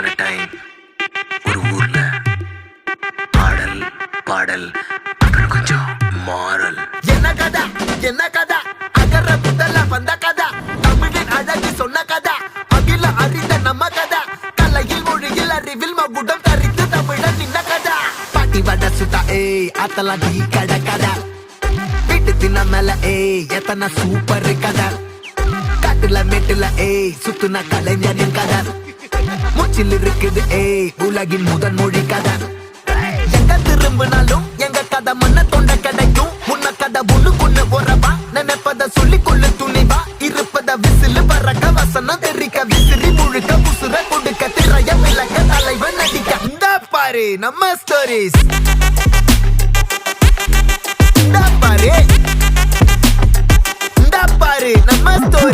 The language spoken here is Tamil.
upon a time ஒரு ஊர்ல ஆடல் பாடல் அப்புறம் கொஞ்சம் மாறல். என்ன கதை அகர முதல்ல வந்த கதை, தமிழின் அழகு சொன்ன கதை, அகில அறிந்த நம்ம கதை, கலையில் மொழியில் அறிவில் மகுடம் தரித்து தமிழன் நின்ன கதை. பாட்டி வட சுட்டா அத்தலாம் டீ கடை கதை, வீட்டு தின்ன மேல எத்தனை சூப்பர் கதை, காட்டுல மேட்டுல சுத்துன கலைஞரின் கதை, மூச்சில் இருக்குது உலகின் முதன் மொழி கதை. எங்க திரும்பினாலும் எங்க கதை மண்ண தொண்ட கிடைக்கும், முன்ன கதை ஒண்ணு கொண்டு போறவா, நினைப்பத சொல்லி கொள்ளு துணிவா, இருப்பத விசிலு பறக்க வசனம் தெரிக்க விசிறி முழுக்க புசுர கொடுக்க திரைய விளக்க தலைவன் நடிக்க. இந்த பாரு நம்ம ஸ்டோரிஸ், இந்த பாரு நம்ம ஸ்டோரி.